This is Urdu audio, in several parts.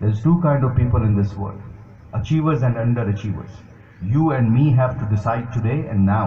There's two kind of people in this world, achievers and underachievers. You and me have to decide today and now.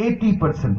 80%।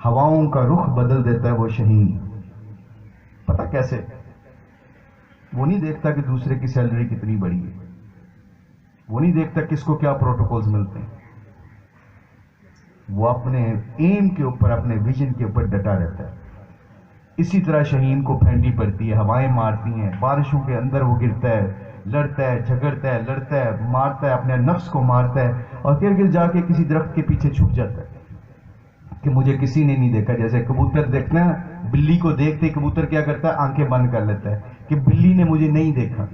ہواؤں کا رخ بدل دیتا ہے وہ شہین. پتہ کیسے؟ وہ نہیں دیکھتا کہ دوسرے کی سیلری کتنی بڑی ہے, وہ نہیں دیکھتا کس کو کیا پروٹوکولز ملتے ہیں. وہ اپنے ایم کے اوپر, اپنے ویژن کے اوپر ڈٹا رہتا ہے. اسی طرح شہین کو پھینڈی پڑتی ہے, ہوائیں مارتی ہیں, بارشوں کے اندر وہ گرتا ہے, لڑتا ہے, جھگڑتا ہے, لڑتا ہے, مارتا ہے, اپنے نفس کو مارتا ہے, اور گر گر جا کے کسی درخت کے پیچھے چھپ جاتا ہے کہ مجھے کسی نے نہیں دیکھا. جیسے کبوتر دیکھنا, بلی کو دیکھتے کبوتر کیا کرتا ہے, آنکھیں بند کر لیتا ہے کہ بلی نے مجھے نہیں دیکھا.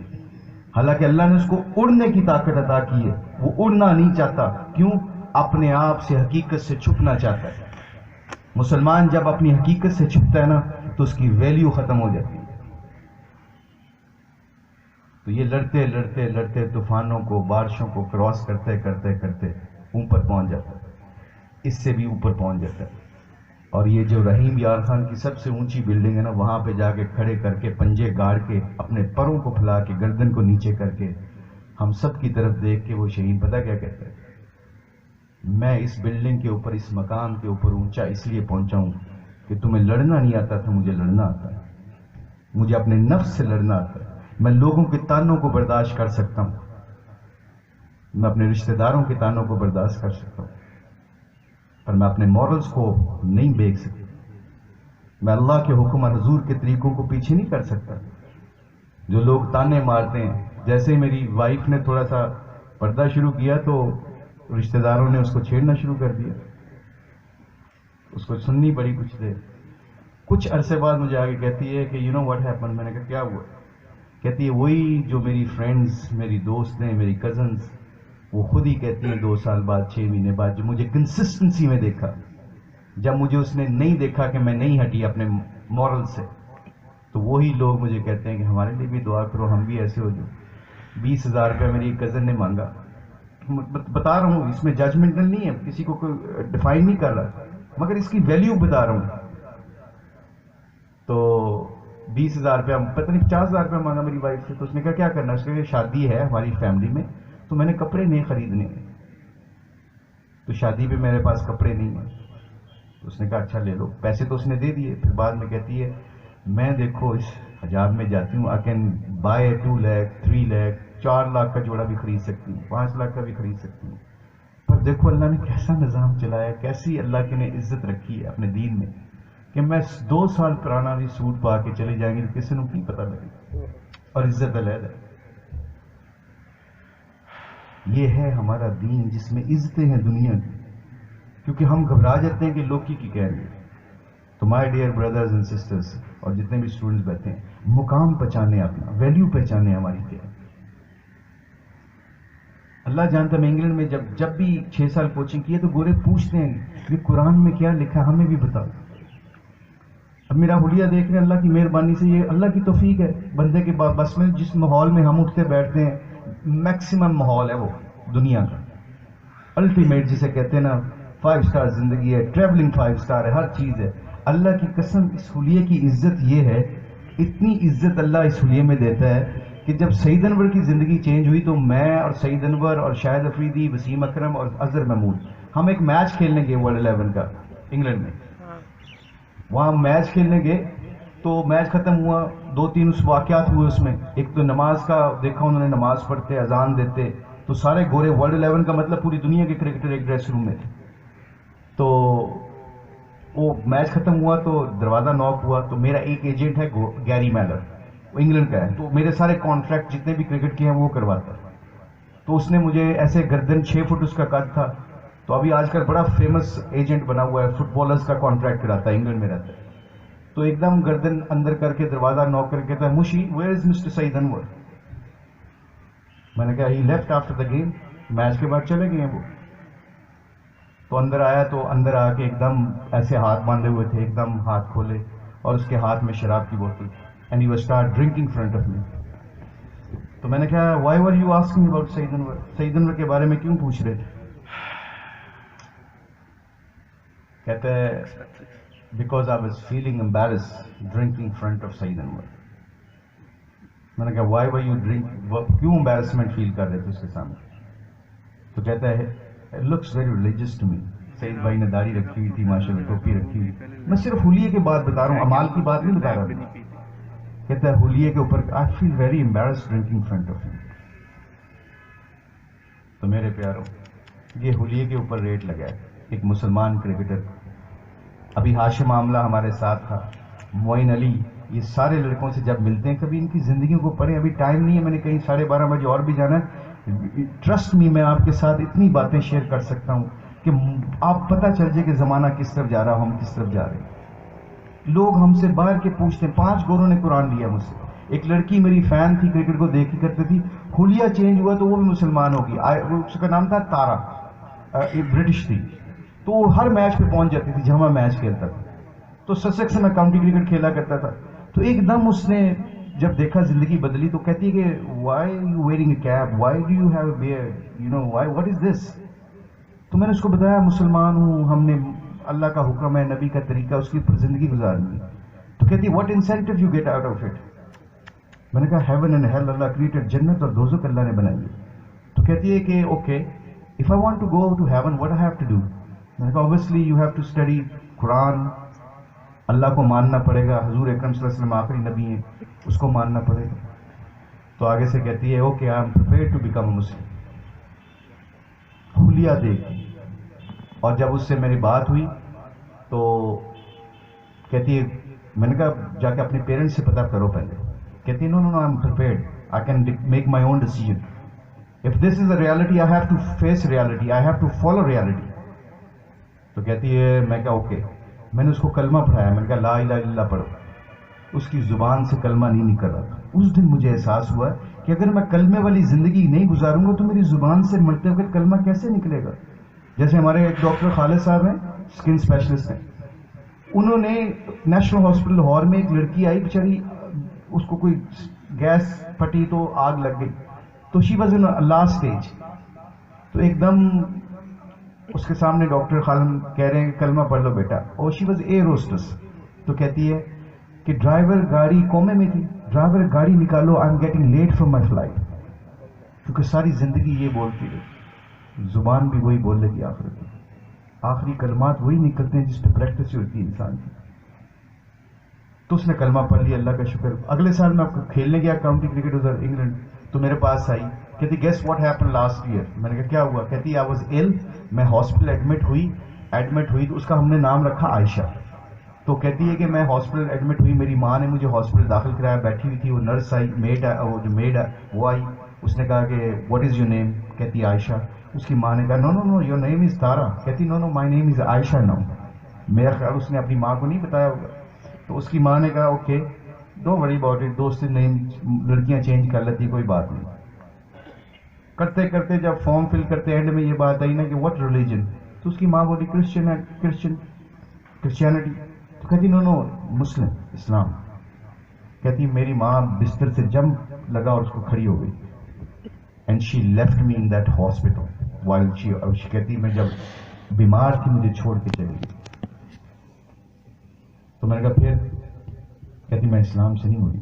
حالانکہ اللہ نے اس کو اڑنے کی طاقت عطا کی ہے, وہ اڑنا نہیں چاہتا. کیوں؟ اپنے آپ سے, حقیقت سے چھپنا چاہتا ہے. مسلمان جب اپنی حقیقت سے چھپتا ہے نا تو اس کی ویلیو ختم ہو جاتی ہے. تو یہ لڑتے لڑتے لڑتے طوفانوں کو, بارشوں کو کراس کرتے کرتے کرتے اوپر پہنچ جاتا ہے, اس سے بھی اوپر پہنچ جاتا ہے. اور یہ جو رحیم یار خان کی سب سے اونچی بلڈنگ ہے نا, وہاں پہ جا کے کھڑے کر کے, پنجے گاڑ کے, اپنے پروں کو پھیلا کے, گردن کو نیچے کر کے, ہم سب کی طرف دیکھ کے وہ شہید پتہ کیا کہتا ہے, میں اس بلڈنگ کے اوپر, اس مقام کے اوپر اونچا اس لیے پہنچا ہوں کہ تمہیں لڑنا نہیں آتا تھا, مجھے لڑنا آتا ہے. مجھے اپنے نفس سے لڑنا آتا ہے. میں لوگوں کے تانوں کو برداشت کر سکتا ہوں, میں اپنے رشتہ داروں کے تانوں کو برداشت کر سکتا ہوں, پر میں اپنے مورلز کو نہیں بیچ سکتا. میں اللہ کے حکم اور حضور کے طریقوں کو پیچھے نہیں کر سکتا. جو لوگ تانے مارتے ہیں, جیسے ہی میری وائف نے تھوڑا سا پردہ شروع کیا تو رشتہ داروں نے اس کو چھیڑنا شروع کر دیا. اس کو سننی پڑی کچھ دیر. کچھ عرصے بعد مجھے آگے کہتی ہے کہ یو نو واٹ ہیپن. میں نے کہا کیا ہوا؟ کہتی ہے وہی جو میری فرینڈز, میری دوست ہیں, میری کزنز, وہ خود ہی کہتی ہیں 2 سال بعد, 6 مہینے بعد, جو مجھے کنسسٹنسی میں دیکھا, جب مجھے اس نے نہیں دیکھا کہ میں نہیں ہٹی اپنے مورل سے, تو وہی لوگ مجھے کہتے ہیں کہ ہمارے لیے بھی دعا کرو, ہم بھی ایسے ہو جائیں. 20,000 روپیہ میری کزن نے مانگا. بتا رہا ہوں, اس میں ججمنٹل نہیں ہے, کسی کو کوئی ڈیفائن نہیں کر رہا, مگر اس کی ویلیو بتا رہا ہوں. تو 20,000 روپیہ, پتہ نہیں 50,000 روپیہ مانگا میری وائف سے. تو اس نے کہا کیا کرنا ہے؟ اس نے کہا شادی ہے ہماری فیملی میں, تو میں نے کپڑے نہیں خریدنے ہیں, تو شادی پہ میرے پاس کپڑے نہیں ہیں. تو اس نے کہا اچھا لے لو. پیسے تو اس نے دے دیے. پھر بعد میں کہتی ہے میں دیکھو اس حجاب میں جاتی ہوں, I can buy 2 lakh 3 lakh 4 lakh کا جوڑا بھی خرید سکتی ہوں, 5 لاکھ کا بھی خرید سکتی ہوں. پر دیکھو اللہ نے کیسا نظام چلایا, کیسی اللہ کے نے عزت رکھی ہے اپنے دین میں, کہ میں 2 سال پرانا بھی سوٹ پا کے چلے جائیں گے تو کسی نے کی پتہ لگے, اور عزت علیحدہ. یہ ہے ہمارا دین جس میں عزتیں ہیں دنیا کی, کیونکہ ہم گھبرا جاتے ہیں کہ لوگ کی کہیں گے. تو my dear brothers and sisters, اور جتنے بھی اسٹوڈنٹس بیٹھے ہیں, مقام پہچانے, اپنا ویلیو پہچانے ہماری کیا ہے. اللہ جانتا, میں انگلینڈ میں جب بھی 6 سال کوچنگ کی ہے تو گورے پوچھتے ہیں کہ قرآن میں کیا لکھا, ہمیں بھی بتاؤ. اب میرا حلیہ دیکھ رہے ہیں, اللہ کی مہربانی سے یہ اللہ کی توفیق ہے. بندے کے بس میں جس ماحول میں ہم اٹھتے بیٹھتے ہیں, میکسیمم ماحول ہے وہ دنیا کا الٹیمیٹ, جسے کہتے ہیں نا 5 اسٹار زندگی ہے, ٹریولنگ 5 اسٹار ہے, ہر چیز ہے. اللہ کی قسم اس حلیے کی عزت یہ ہے, اتنی عزت اللہ اس حلیے میں دیتا ہے کہ جب سعید انور کی زندگی چینج ہوئی تو میں اور سعید انور اور شاہد افریدی, وسیم اکرم اور اظہر محمود, ہم ایک میچ کھیلنے گئے ورلڈ 11 کا انگلینڈ میں. وہاں میچ کھیلنے گئے تو میچ ختم ہوا, 2-3 اس واقعات ہوئے اس میں. ایک تو نماز کا دیکھا, انہوں نے نماز پڑھتے, اذان دیتے, تو سارے گورے, ورلڈ 11 کا مطلب پوری دنیا کے کرکٹر ایک ڈریس روم میں تھے. تو وہ میچ ختم ہوا تو دروازہ ناک ہوا, تو میرا ایک ایجنٹ ہے گیری میلر, وہ انگلینڈ کا ہے, تو میرے سارے کانٹریکٹ جتنے بھی کرکٹ کے ہیں وہ کرواتا ہے. تو اس نے مجھے ایسے گردن 6 فٹ اس کا قد تھا, تو ابھی آج کل بڑا فیمس ایجنٹ بنا ہوا ہے, فٹ بالرز کا کانٹریکٹ کراتا ہے, انگلینڈ میں رہتا ہے. تو ایک دم گردن اندر کر کے دروازہ ناک کر کے کہتا ہے مشی ویئر از مسٹر سعید انور. میں نے کہا he left after the game, match کے بعد چلے گئے ہیں وہ. تو اندر آیا, تو اندر آ کے ایک دم ایسے ہاتھ باندھے ہوئے تھے, ایک دم ہاتھ کھولے, اور اس کے ہاتھ میں شراب کی بوتل, and he was start drinking front of me. تو میں نے کہا why are you asking about Saeed Anwar, Saeed Anwar کے بارے میں کیوں پوچھ رہے تھے؟ کہتا ہے because I was feeling embarrass drinking front of Saeed Anwar. میں نے کہا وائی ور یو ڈرنک, کیوں امبیرسمنٹ فیل کر رہے تھے اس کے سامنے؟ تو کہتا ہے it looks very religious to me. سعید بھائی نے داڑھی رکھی ہوئی تھی ماشاءاللہ, ٹوپی رکھی ہوئی. میں صرف حلیے کی بات بتا رہا ہوں, امال کی بات نہیں بتا رہا ہوں. کہتا ہے حلیے کے اوپر I feel very embarrassed drinking front of you. تو میرے پیاروں, یہ حلیے کے اوپر ریٹ لگا ہے. ایک مسلمان کرکٹر, ابھی ہاشم معاملہ ہمارے ساتھ تھا, معین علی, یہ سارے لڑکوں سے جب ملتے ہیں کبھی ان کی زندگیوں کو پڑھیں. ابھی ٹائم نہیں ہے, میں نے کہیں 12:30 بجے اور بھی جانا ہے. ٹرسٹ می, میں آپ کے ساتھ اتنی باتیں شیئر کر سکتا ہوں کہ آپ پتہ چل جائے کہ زمانہ کس طرف جا رہا, ہم کس طرف جا رہے ہیں. لوگ ہم سے باہر کے پوچھتے ہیں, 5 گوروں نے قرآن لیا مجھ سے. ایک لڑکی میری فین تھی, کرکٹ کو دیکھی کرتی تھی, حلیہ چینج ہوا تو وہ بھی مسلمان ہوگی. اس کا نام تھا تارا, برٹش تھی, تو وہ ہر میچ پہ پہنچ جاتی تھی جہاں میں میچ کھیلتا تھا. تو سسیکس سے میں کاؤنٹی کرکٹ کھیلا کرتا تھا. تو ایک دم اس نے جب دیکھا زندگی بدلی تو کہتی ہے کہ why you wearing a cap, why do you have a beard, you know why, what is this. تو میں نے اس کو بتایا مسلمان ہوں, ہم نے اللہ کا حکم ہے, نبی کا طریقہ, اس کے اوپر زندگی گزارنی. تو کہتی ہے what incentive you get out of it. میں نے کہا ہیون اینڈ ہیل, اللہ کریٹڈ, جنت اور دوزخ اللہ نے بنائی ہے. تو کہتی ہے کہ okay, if I want to go to heaven what I have to do. میں نے کہا obviously you have to study قرآن, اللہ کو ماننا پڑے گا, حضور اکرم صلی اللہ علیہ وسلم آخری نبی ہیں, اس کو ماننا پڑے گا. تو آگے سے کہتی ہے okay I am prepared to become a Muslim. حلیہ دیکھ, اور جب اس سے میری بات ہوئی تو کہتی ہے, میں نے کہا جا کے اپنے پیرنٹس سے پتہ کرو پہلے. کہتی ہے no no no, I am prepared, I can make my own decision. If this is a reality, I have to face reality, I have to follow reality. تو کہتی ہے, میں کہا اوکے. میں نے اس کو کلمہ پڑھایا, میں نے کہا لا الہ الا اللہ پڑھو. اس کی زبان سے کلمہ نہیں نکل رہا تھا. اس دن مجھے احساس ہوا کہ اگر میں کلمے والی زندگی نہیں گزاروں گا تو میری زبان سے مرتے وقت کلمہ کیسے نکلے گا. جیسے ہمارے ایک ڈاکٹر خالد صاحب ہیں, اسکن اسپیشلسٹ ہیں, انہوں نے نیشنل ہاسپٹل لاہور میں ایک لڑکی آئی بیچاری, اس کو کوئی گیس پھٹی تو آگ لگ گئی, تو she was in last stage. تو ایک دم اس کے سامنے ڈاکٹر خالد کہہ رہے ہیں کہ کلمہ پڑھ لو بیٹا, اور شی واز ایئر ہوسٹس. تو کہتی ہے کہ ڈرائیور گاڑی کومے میں تھی, ڈرائیور گاڑی نکالو, I am getting late from my flight. کیونکہ ساری زندگی یہ بولتی رہی, زبان بھی وہی بول رہی, آخری کلمات وہی نکلتے ہیں جس پہ پریکٹس ہوتی ہے انسان کی. تو اس نے کلمہ پڑھ لیا, اللہ کا شکر. اگلے سال میں کھیلنے گیا کاؤنٹی کرکٹ ادھر انگلینڈ, تو میرے پاس آئی, کہتی guess what happen last year. میں نے کہا کیا ہوا. کہتی آئی واز ایل, میں ہاسپٹل ایڈمٹ ہوئی تو اس کا ہم نے نام رکھا عائشہ. تو کہتی ہے کہ میں ہاسپٹل ایڈمٹ ہوئی, میری ماں نے مجھے ہاسپٹل داخل کرایا, بیٹھی ہوئی تھی, وہ نرس آئی, وہ جو میڈ ہے وہ آئی, اس نے کہا کہ واٹ از یور نیم. کہتی عائشہ. اس کی ماں نے کہا نو نو نو یور نیم از تارا. کہتی نو نو مائی نیم از عائشہ ناؤ. میرا خیال اس نے اپنی ماں کو نہیں بتایا ہوگا. تو اس کی ماں نے کہا okay don't worry about it, دوست نیم لڑکیاں چینج کر لیتی, کوئی بات نہیں. کرتے کرتے جب فارم فل کرتے اینڈ میں یہ بات آئی نا کہ واٹ ریلیجن, تو اس کی ماں بولی کرسچینٹی. تو کہتی نو نو مسلم, اسلام. کہتی میری ماں بستر سے جم لگا اور اس کو کھڑی ہو گئی, and she left me in that hospital while she. کہتی میں جب بیمار تھی مجھے چھوڑ کے چلی گئی. تو میں نے کہا پھر. کہتی میں اسلام سے نہیں ہوئی,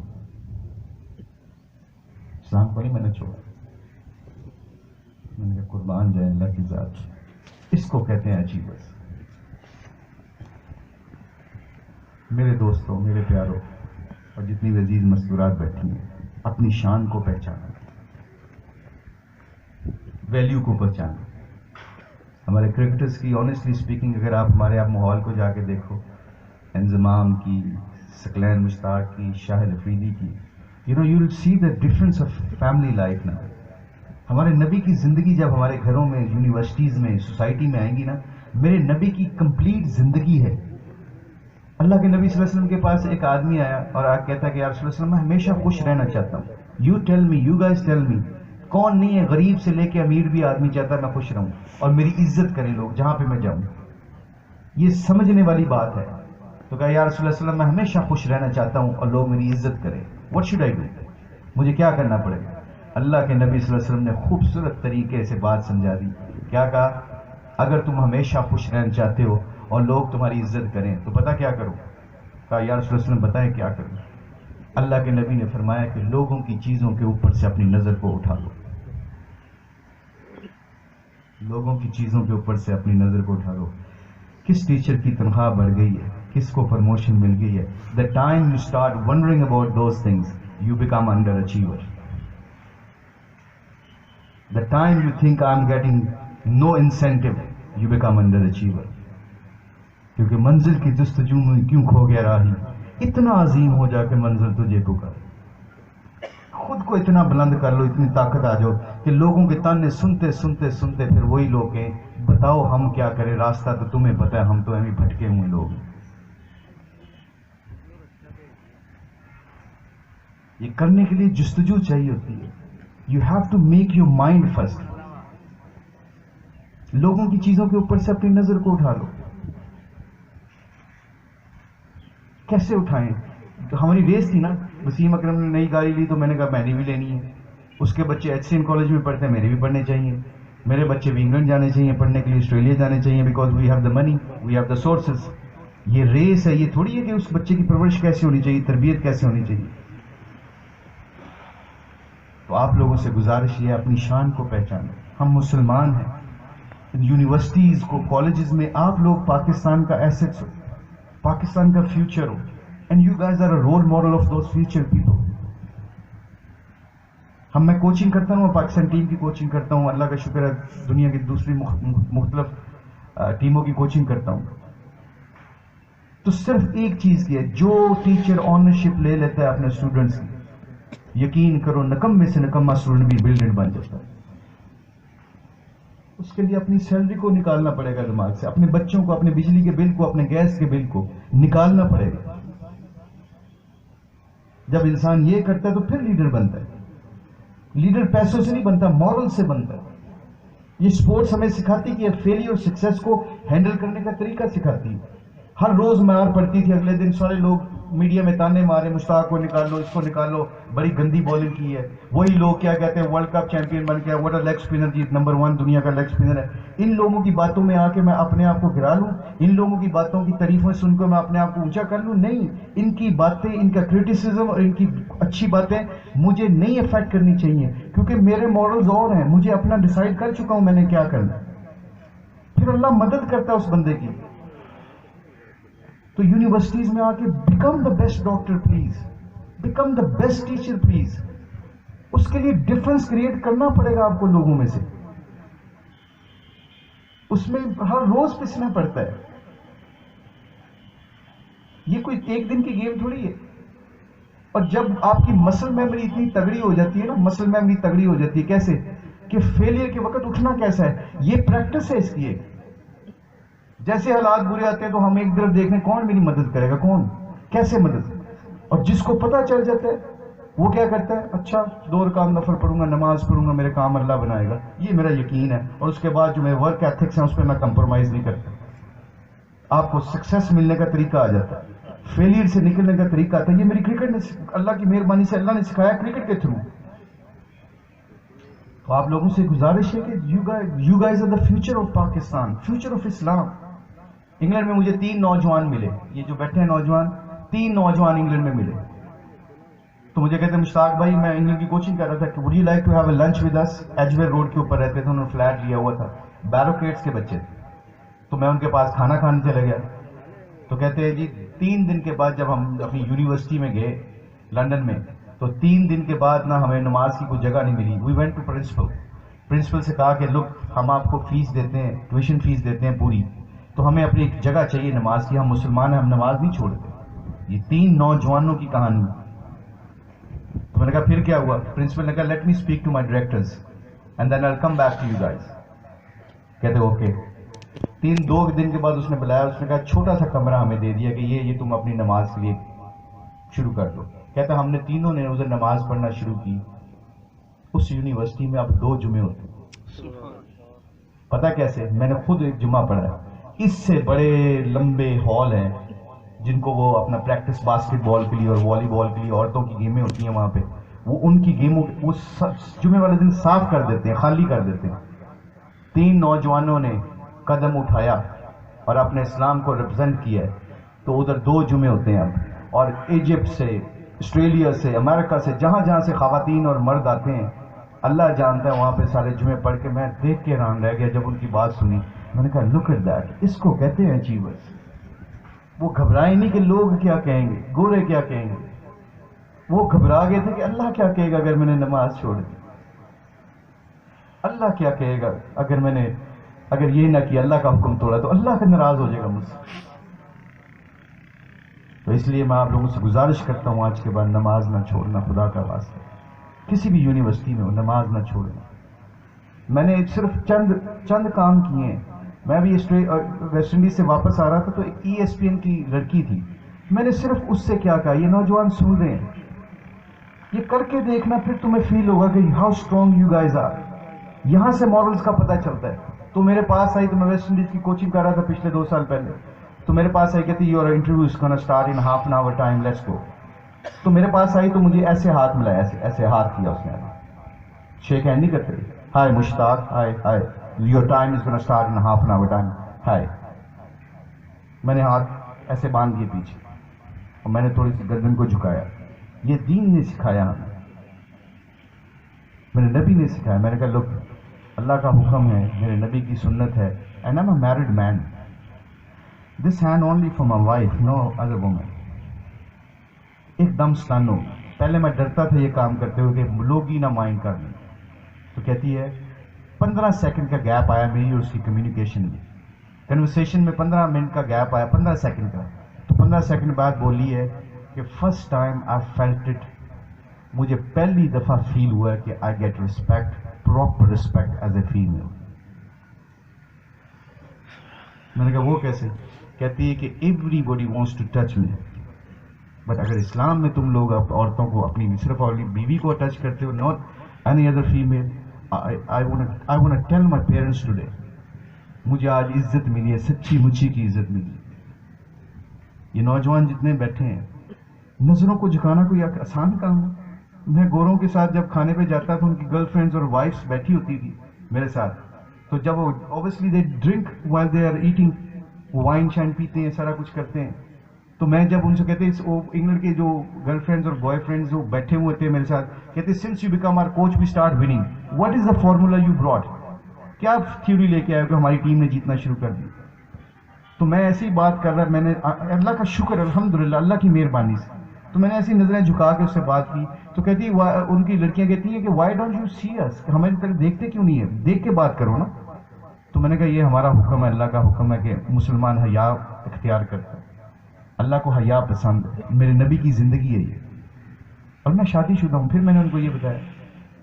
اسلام کو نہیں میں نے چھوڑا. میں نے کہا قربان جائے اللہ کی ذات, اس کو کہتے ہیں اچیورز. میرے دوستوں, میرے پیاروں, اور جتنی بھی عزیز مستورات بیٹھی ہیں, اپنی شان کو پہچانا, ویلیو کو پہچانا. ہمارے کرکٹرز کی آنیسٹلی اسپیکنگ, اگر آپ ہمارے ماحول کو جا کے دیکھو, انضمام کی, ثقلین مشتاق کی, شاہد افریدی کی, you will see the difference of family life نا. ہمارے نبی کی زندگی جب ہمارے گھروں میں, یونیورسٹیز میں, سوسائٹی میں آئیں گی نا, میرے نبی کی کمپلیٹ زندگی ہے. اللہ کے نبی صلی اللہ علیہ وسلم کے پاس ایک آدمی آیا اور کہتا کہ یا رسول اللہ صلی اللہ علیہ وسلم میں ہمیشہ خوش رہنا چاہتا ہوں. You tell me, you guys tell me, کون نہیں ہے غریب سے لے کے امیر بھی آدمی چاہتا ہے میں خوش رہوں اور میری عزت کریں لوگ جہاں پہ میں جاؤں. یہ سمجھنے والی بات ہے. تو کہا یا رسول اللہ صلی اللہ علیہ وسلم میں ہمیشہ خوش رہنا چاہتا ہوں اور لوگ میری عزت کریں. واٹ شوڈ آئی ڈو, مجھے کیا کرنا پڑے گا. اللہ کے نبی صلی اللہ علیہ وسلم نے خوبصورت طریقے سے بات سمجھا دی. کیا کہا, اگر تم ہمیشہ خوش رہنا چاہتے ہو اور لوگ تمہاری عزت کریں تو پتہ کیا کرو. کہا یا رسول اللہ صلی اللہ علیہ وسلم بتائیں کیا کروں. اللہ کے نبی نے فرمایا کہ لوگوں کی چیزوں کے اوپر سے اپنی نظر کو اٹھا لو, لوگوں کی چیزوں کے اوپر سے اپنی نظر کو اٹھا لو. کس ٹیچر کی تنخواہ بڑھ گئی ہے, کس کو پروموشن مل گئی ہے. The time you start wondering about those things you become underachiever. The time you think I am getting no incentive you become underachiever. کیونکہ منزل کی جستجو میں کیوں کھو گیا راہی, اتنا عظیم ہو جا کہ منزل تجھے پکار. خود کو اتنا بلند کر لو, اتنی طاقت آ جاؤ کہ لوگوں کے تانے سنتے سنتے سنتے پھر وہی لوگ کہیں بتاؤ ہم کیا کریں, راستہ تو تمہیں پتہ ہے, ہم تو ایویں بھٹکے ہوئے لوگ ہیں. یہ کرنے کے لیے جستجو چاہیے ہوتی ہے. You have to make your mind first. لوگوں کی چیزوں کے اوپر سے اپنی نظر کو اٹھا لو. کیسے اٹھائیں؟ ہماری ریس تھی نا, وسیم اکرم نے نئی گاڑی لی تو میں نے کہا میں نے بھی لینی ہے. اس کے بچے ایچ سی این کالج میں پڑھتے ہیں, میرے بھی پڑھنے چاہیے. میرے بچے بھی انگلینڈ جانے چاہیے پڑھنے کے لیے, آسٹریلیا جانے چاہیے, because we have the money, we have the sources. یہ ریس ہے, یہ تھوڑی ہے کہ اس بچے کی پرورش کیسی ہونی چاہیے, تربیت کیسے ہونی چاہیے. تو آپ لوگوں سے گزارش یہ ہے اپنی شان کو پہچانیں. ہم مسلمان ہیں. یونیورسٹیز کو, کالجز میں آپ لوگ پاکستان کا ایسیٹس ہو, پاکستان کا فیوچر ہو, and you guys are a role model of those future people. میں کوچنگ کرتا ہوں, پاکستان ٹیم کی کوچنگ کرتا ہوں, اللہ کا شکر ہے دنیا کی دوسری مختلف ٹیموں کی کوچنگ کرتا ہوں. تو صرف ایک چیز کی ہے, جو ٹیچر آنرشپ لے لیتا ہے اپنے اسٹوڈنٹس کی, یقین کرو نکمے سے نکما اسٹوڈنٹ بھی بریلینٹ بن جاتا ہے. اس کے لیے اپنی سیلری کو نکالنا پڑے گا دماغ سے, اپنے بچوں کو, اپنے بجلی کے بل کو, اپنے گیس کے بل کو نکالنا پڑے گا. جب انسان یہ کرتا ہے تو پھر لیڈر بنتا ہے. لیڈر پیسوں سے نہیں بنتا, مورل سے بنتا ہے. یہ سپورٹس ہمیں سکھاتی کہ فیلئر اور سکسیس کو ہینڈل کرنے کا طریقہ سکھاتی ہے. ہر روز معیار پڑتی تھی, اگلے دن سارے لوگ میڈیا میں تانے مارے, مشتاق کو نکال لو, اس کو نکال لو, بڑی گندی بالنگ کی ہے. وہی لوگ کیا کہتے ہیں ورلڈ کپ چیمپئن بن گیا, واٹ اے لیگ اسپنر, جی نمبر 1 دنیا کا لیگ اسپنر ہے. ان لوگوں کی باتوں میں آ کے میں اپنے آپ کو گرا لوں, ان لوگوں کی باتوں کی تعریفیں سن کر میں اپنے آپ کو اونچا کر لوں؟ نہیں. ان کی باتیں, ان کا کرٹیسزم اور ان کی اچھی باتیں مجھے نہیں افیکٹ کرنی چاہیے, کیونکہ میرے ماڈلز اور ہیں, مجھے اپنا ڈیسائیڈ کر چکا ہوں میں نے کیا کرنا. پھر اللہ مدد کرتا ہے اس بندے کی. تو یونیورسٹیز میں آ کے become the best doctor please, become the best teacher please. اس کے لیے ڈفرنس کریٹ کرنا پڑے گا آپ کو لوگوں میں سے. اس میں ہر روز پسنا پڑتا ہے. یہ کوئی ایک دن کی گیم تھوڑی ہے. اور جب آپ کی مسل میموری اتنی تگڑی ہو جاتی ہے نا, مسل میموری تگڑی ہو جاتی ہے کیسے کہ فیلئر کے وقت اٹھنا کیسا ہے, یہ پریکٹس ہے اس کی. جیسے حالات برے آتے ہیں تو ہم ایک طرف دیکھیں کون میری مدد کرے گا, کون کیسے مدد. اور جس کو پتہ چل جاتا ہے وہ کیا کرتا ہے, اچھا 2 رکعت نفل پڑھوں گا, نماز پڑھوں گا, میرے کام اللہ بنائے گا, یہ میرا یقین ہے. اور اس کے بعد جو میرے ورک ایتھکس ہیں اس پہ میں کمپرومائز نہیں کرتا. آپ کو سکسیس ملنے کا طریقہ آ جاتا ہے, فیلئر سے نکلنے کا طریقہ آتا ہے. یہ میری کرکٹ نے, اللہ کی مہربانی سے اللہ نے سکھایا کرکٹ کے تھرو. تو آپ لوگوں سے گزارش ہے کہ you guys are the future of Pakistan, future of Islam. England میں مجھے 3 نوجوان ملے, یہ جو بیٹھے ہیں نوجوان, 3 نوجوان انگلینڈ میں ملے. تو مجھے کہتے ہیں مشتاق بھائی میں انگلینڈ کی کوچنگ کر رہا تھا, would you like to have a lunch with us. ایجویر روڈ کے اوپر رہتے تھے, انہوں نے فلیٹ لیا ہوا تھا, بیروکیٹس کے بچے. تو میں ان کے پاس کھانا کھانے چلا گیا. تو کہتے ہیں جی 3 دن کے بعد جب ہم اپنی یونیورسٹی میں گئے لنڈن میں, تو 3 دن کے بعد نہ ہمیں نماز کی کوئی جگہ نہیں ملی. وی وینٹ ٹو پرنسپل سے کہا کہ لک ہم آپ کو فیس دیتے ہیں, ٹیوشن فیس دیتے ہیں پوری, تو ہمیں اپنی ایک جگہ چاہیے نماز کی, ہم مسلمان ہیں, ہم نماز نہیں چھوڑتے. یہ 3 نوجوانوں کی کہانی. تو میں نے کہا پھر کیا ہوا؟ پرنسپل نے کہا let me speak to my directors and then I come back to you guys. کہتے اوکے. 2 دن کے بعد اس نے بلایا, اس نے کہا چھوٹا سا کمرہ ہمیں دے دیا کہ یہ تم اپنی نماز کے لیے شروع کر دو. کہتا ہم نے تینوں نے ادھر نماز پڑھنا شروع کی. اس یونیورسٹی میں اب 2 جمعے ہوتے. پتہ کیسے؟ میں نے خود ایک جمعہ پڑھا ہے. اس سے بڑے لمبے ہال ہیں جن کو وہ اپنا پریکٹس باسکٹ بال کے لیے اور والی بال کے لیے عورتوں کی گیمیں ہوتی ہیں وہاں پہ, وہ ان کی گیموں وہ جمعے والے دن صاف کر دیتے ہیں, خالی کر دیتے ہیں. 3 نوجوانوں نے قدم اٹھایا اور اپنے اسلام کو ریپرزینٹ کیا ہے. تو ادھر 2 جمعے ہوتے ہیں اب, اور ایجپٹ سے, آسٹریلیا سے, امریکہ سے, جہاں جہاں سے خواتین اور مرد آتے ہیں, اللہ جانتا ہے وہاں پہ سارے جمعے پڑھ کے میں دیکھ کے حیران رہ گیا جب ان کی بات سنی. میں نے کہا لک ایٹ دیٹ، اس کو کہتے ہیں اچیورس. وہ گھبرائے نہیں کہ لوگ کیا کہیں گے، گورے کیا کہیں گے، وہ گھبرا گئے تھے کہ اللہ کیا کہے گا اگر میں نے نماز چھوڑ دی، اللہ کیا کہے گا اگر یہ نہ کیا، اللہ کا حکم توڑا تو اللہ کا ناراض ہو جائے گا مجھ سے. تو اس لیے میں آپ لوگوں سے گزارش کرتا ہوں آج کے بعد نماز نہ چھوڑنا، خدا کا واسطہ. کسی بھی یونیورسٹی میں ہو نماز نہ چھوڑنا. میں نے صرف چند کام کیے ہیں. میں بھی ویسٹ انڈیز سے واپس آ رہا تھا تو ایک ESPN کی لڑکی تھی، میں نے صرف اس سے کیا کہا، یہ نوجوان سن رہے ہیں، یہ کر کے دیکھنا، پھر تمہیں فیل ہوگا کہ how strong you guys are. یہاں سے مورلز کا پتہ چلتا ہے. تو میرے پاس آئی، تو میں ویسٹ انڈیز کی کوچنگ کر رہا تھا پچھلے 2 سال پہلے. تو میرے پاس آئی، کہتی your interview is gonna start in half an hour time, let's go. تو میرے پاس آئی تو مجھے ایسے ہاتھ ملایا، ایسے ہاتھ کیا اس نے. شیک ہینڈ نہیں کرتے، hi Mushtaq, hi your time is gonna start in half an hour time, hi. میں نے ہاتھ ایسے باندھ دیے پیچھے اور میں نے تھوڑی سی گردن کو جھکایا. یہ دین نے سکھایا ہمیں، میرے نبی نے سکھایا. میں نے کہا لوگ اللہ کا حکم ہے، میرے نبی کی سنت ہے. And I am a married man, this hand only for my wife, no other woman. ایک دم سٹن ہو. پہلے میں ڈرتا تھا یہ کام کرتے ہوئے کہ لوگ ہی نہ مائنڈ کر لیں. تو کہتی ہے 15 سیکنڈ کا گیپ آیا میری اور اس کی کمیونیکیشن میں، کنورسیشن میں 15 منٹ کا گیپ آیا، 15 سیکنڈ کا. تو 15 سیکنڈ بعد بولی ہے کہ first time I felt it, مجھے پہلی دفعہ فیل ہوا ہے کہ I get respect, proper respect as a female. میں نے کہا وہ کیسے؟ کہتی ہے کہ everybody wants to touch me, but اگر اسلام میں تم لوگ عورتوں کو اپنی صرف بیوی کو ٹچ کرتے ہو، not any other female. I want to tell my parents today، مجھے آج عزت ملی ہے، سچی مچی کی عزت ملی. یہ نوجوان جتنے بیٹھے ہیں، نظروں کو جھکانا کوئی آسان کام ہے؟ میں گوروں کے ساتھ جب کھانے پہ جاتا تھا، ان کی گرل فرینڈز اور وائفس بیٹھی ہوتی تھی میرے ساتھ، تو جب وہ obviously they drink while they are eating، wine شائن پیتے ہیں، سارا کچھ کرتے ہیں. تو میں جب ان سے کہتے انگلینڈ کے جو گرل فرینڈز اور بوائے فرینڈز جو بیٹھے ہوئے تھے میرے ساتھ، کہتے since you become our coach we start winning, what is the formula you brought, کیا تھیوری لے کے آئے کہ ہماری ٹیم نے جیتنا شروع کر دی. تو میں ایسی بات کر رہا، میں نے اللہ کا شکر الحمدللہ اللہ کی مہربانی سے، تو میں نے ایسی نظریں جھکا کے اس سے بات کی. تو کہتی ان کی لڑکیاں کہتی ہیں کہ وائی ڈونٹ یو سی اس، ہماری طرف دیکھتے کیوں نہیں ہے، دیکھ کے بات کرو نا. تو میں نے کہا یہ ہمارا حکم ہے، اللہ کا حکم ہے کہ مسلمان حیا اختیار کرتا ہے، اللہ کو حیا پسند ہے، میرے نبی کی زندگی ہے یہ، اور میں شادی شدہ ہوں. پھر میں نے ان کو یہ بتایا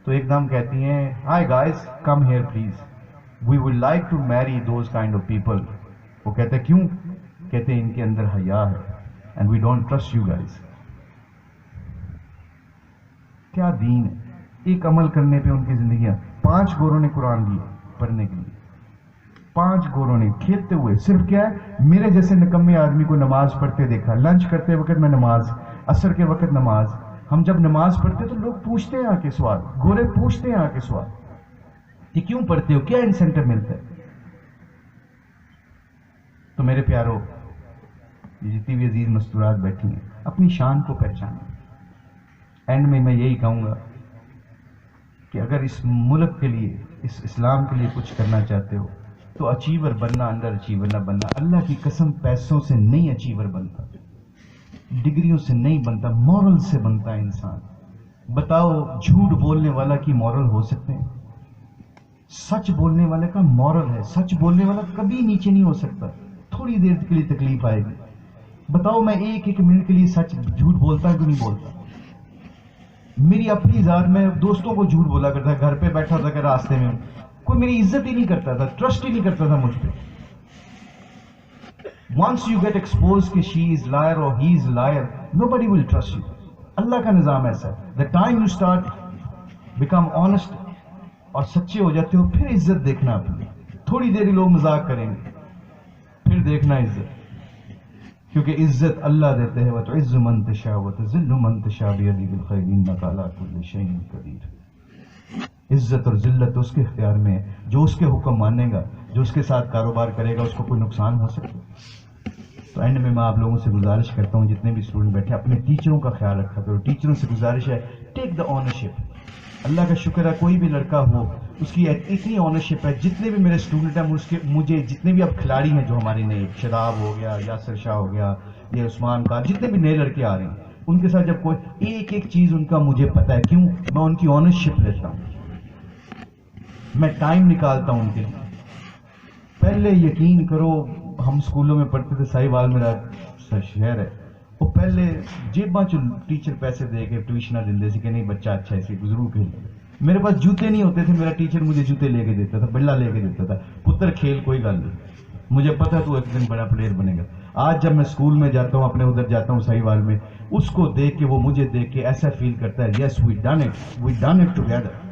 تو ایک دم کہتی ہیں hi guys come here please, we would like to marry those kind of people. وہ کہتے کیوں؟ کہتے ان کے اندر حیا ہے and we don't trust you guys. کیا دین ہے، ایک عمل کرنے پہ ان کی زندگیاں. 5 گوروں نے قرآن دیے پڑھنے کے لیے، 5 گوروں نے کھیلتے ہوئے. صرف کیا ہے، میرے جیسے نکمے آدمی کو نماز پڑھتے دیکھا، لنچ کرتے وقت میں نماز، عصر کے وقت نماز. ہم جب نماز پڑھتے تو لوگ پوچھتے ہیں آ کے سوال، گورے پوچھتے ہیں آ کے سوال کہ کیوں پڑھتے ہو، کیا انسینٹو ملتا ہے. تو میرے پیارو، یہ جتنی بھی عزیز مستورات بیٹھی ہیں، اپنی شان کو پہچانیں. اینڈ میں یہی کہوں گا کہ اگر اس ملک کے لیے، اس اسلام کے لیے کچھ کرنا چاہتے ہو تو اچیور بننا، انڈر اچیور نہ بننا. اللہ کی قسم پیسوں سے نہیں اچیور بنتا، ڈگریوں سے نہیں بنتا، مورل سے بنتا ہے انسان. بتاؤ جھوٹ بولنے والا کی مورل ہو سکتے ہیں؟ سچ بولنے والے کا مورل ہے. سچ بولنے والا کبھی نیچے نہیں ہو سکتا، تھوڑی دیر کے لیے تکلیف آئے گی. بتاؤ میں 1 منٹ کے لیے سچ جھوٹ بولتا کہ نہیں بولتا؟ میری اپنی ذات میں دوستوں کو جھوٹ بولا کرتا، گھر پہ بیٹھا تھا کہ راستے میں کوئی میری عزت ہی نہیں کرتا تھا، ٹرسٹ ہی نہیں کرتا تھا مجھ پہ. once you get exposed کہ she is liar or he is liar, nobody will trust you. اللہ کا نظام ایسا ہے. the time you start become honest اور سچے ہو جاتے ہو، پھر عزت دیکھنا اپنی. تھوڑی دیر لوگ مذاق کریں گے، پھر دیکھنا عزت، کیونکہ عزت اللہ دیتے ہیں. وَتُعِزُّ مَن تَشَاءُ وَتُذِلُّ مَن تَشَاءُ بِيَدِكَ الْخَيْرُ إِنَّكَ عَلَىٰ كُلِّ شَيْءٍ قَدِيرٌ. عزت اور ذلت اس کے اختیار میں ہے. جو اس کے حکم مانے گا، جو اس کے ساتھ کاروبار کرے گا، اس کو کوئی نقصان ہو سکتا ہے. تو اینڈ میں آپ لوگوں سے گزارش کرتا ہوں، جتنے بھی اسٹوڈنٹ بیٹھے اپنے ٹیچروں کا خیال رکھا کرو. ٹیچروں سے گزارش ہے ٹیک دا اونرشپ. اللہ کا شکر ہے کوئی بھی لڑکا ہو اس کی اتنی آنرشپ ہے. جتنے بھی میرے اسٹوڈنٹ ہیں مجھے جتنے بھی اب کھلاڑی ہیں جو ہمارے نئے, شاداب ہو گیا, یاسر شاہ ہو گیا, یہ عثمان کا, جتنے بھی نئے لڑکے آ رہے ہیں ان کے ساتھ جب کوئی ایک ایک چیز ان کا مجھے پتا ہے, کیوں میں ان کی آنرشپ لیتا ہوں, میں ٹائم نکالتا ہوں ان کے لیے. پہلے یقین کرو ہم اسکولوں میں پڑھتے تھے, ساہیوال میرا شہر ہے, وہ پہلے جیباں چ ٹیچر پیسے دے کے ٹیوشنہ دے سی کہ نہیں بچہ اچھا ہے ضرور کھیل. میرے پاس جوتے نہیں ہوتے تھے, میرا ٹیچر مجھے جوتے لے کے دیتا تھا, بلا لے کے دیتا تھا, پتر کھیل کوئی گل نہیں, مجھے پتا تو ایک دن بڑا پلیئر بنے گا. آج جب میں اسکول میں جاتا ہوں, اپنے ادھر جاتا ہوں ساہیوال میں, اس کو دیکھ کے وہ مجھے دیکھ کے ایسا فیل کرتا ہے یس وی ڈن اٹ ٹوگیدر.